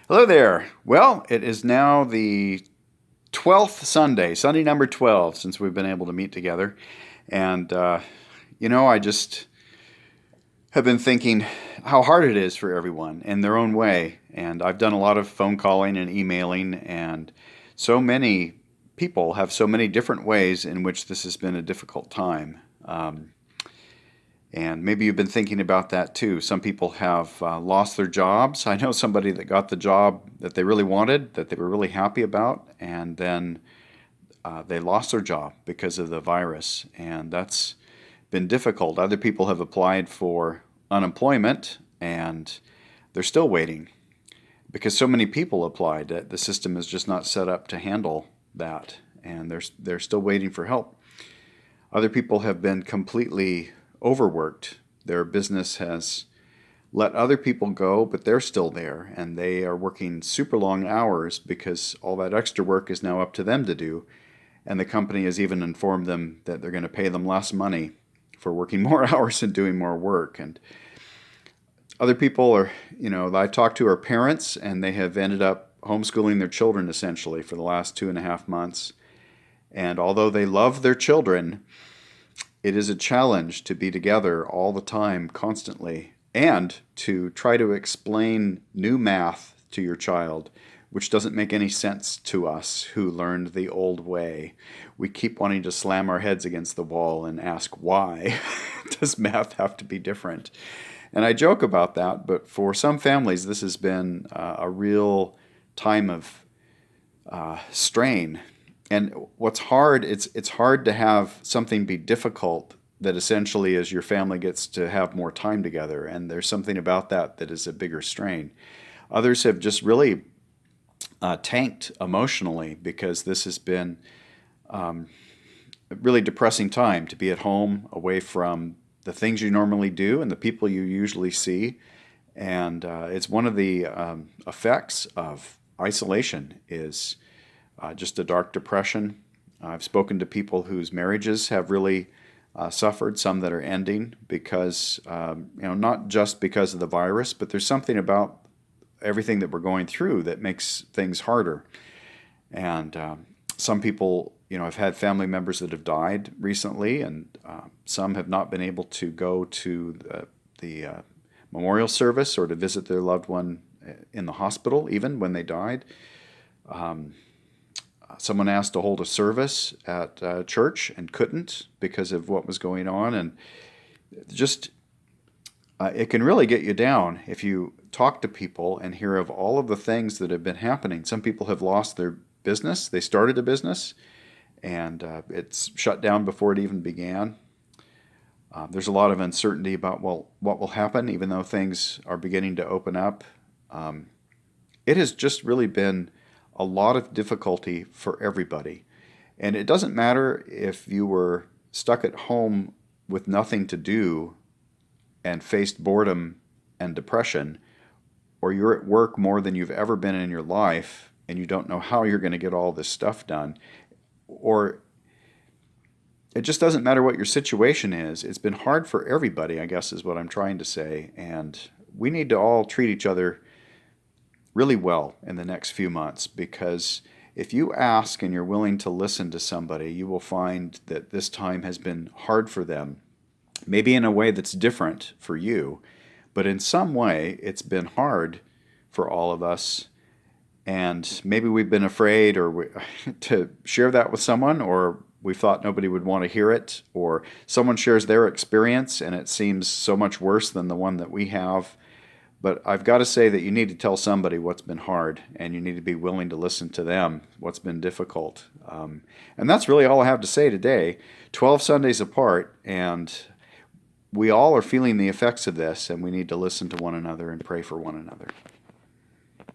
Hello there. Well, it is now the 12th Sunday, Sunday number 12, since we've been able to meet together. And, I just have been thinking how hard it is for everyone in their own way. And I've done a lot of phone calling and emailing, and so many people have so many different ways in which this has been a difficult time. And maybe you've been thinking about that too. Some people have lost their jobs. I know somebody that got the job that they really wanted, that they were really happy about, and then they lost their job because of the virus. And that's been difficult. Other people have applied for unemployment and they're still waiting because so many people applied that the system is just not set up to handle that. And they're still waiting for help. Other people have been completely overworked. Their business has let other people go, but they're still there and they are working super long hours because all that extra work is now up to them to do. And the company has even informed them that they're going to pay them less money for working more hours and doing more work. And other people are, that I talk to are parents and they have ended up homeschooling their children essentially for the last 2.5 months. And although they love their children, it is a challenge to be together all the time, constantly, and to try to explain new math to your child, which doesn't make any sense to us who learned the old way. We keep wanting to slam our heads against the wall and ask, why does math have to be different? And I joke about that, but for some families, this has been a real time of strain. And what's hard, it's hard to have something be difficult that essentially is your family gets to have more time together. And there's something about that that is a bigger strain. Others have just really tanked emotionally because this has been a really depressing time to be at home away from the things you normally do and the people you usually see. And it's one of the effects of isolation is just a dark depression. I've spoken to people whose marriages have really suffered, some that are ending because, not just because of the virus, but there's something about everything that we're going through that makes things harder. And some people, have had family members that have died recently, and some have not been able to go to the memorial service or to visit their loved one in the hospital, even when they died. Someone asked to hold a service at church and couldn't because of what was going on. And just, it can really get you down if you talk to people and hear of all of the things that have been happening. Some people have lost their business. They started a business and it's shut down before it even began. There's a lot of uncertainty about, well, what will happen, even though things are beginning to open up. It has just really been a lot of difficulty for everybody. And it doesn't matter if you were stuck at home with nothing to do and faced boredom and depression, or you're at work more than you've ever been in your life and you don't know how you're going to get all this stuff done, or it just doesn't matter what your situation is. It's been hard for everybody, I guess is what I'm trying to say. And we need to all treat each other really well in the next few months, because if you ask and you're willing to listen to somebody, you will find that this time has been hard for them. Maybe in a way that's different for you, but in some way it's been hard for all of us. And maybe we've been afraid to share that with someone, or we thought nobody would want to hear it, or someone shares their experience and it seems so much worse than the one that we have. But I've got to say that you need to tell somebody what's been hard, and you need to be willing to listen to them, what's been difficult. And that's really all I have to say today. 12 Sundays apart, and we all are feeling the effects of this, and we need to listen to one another and pray for one another.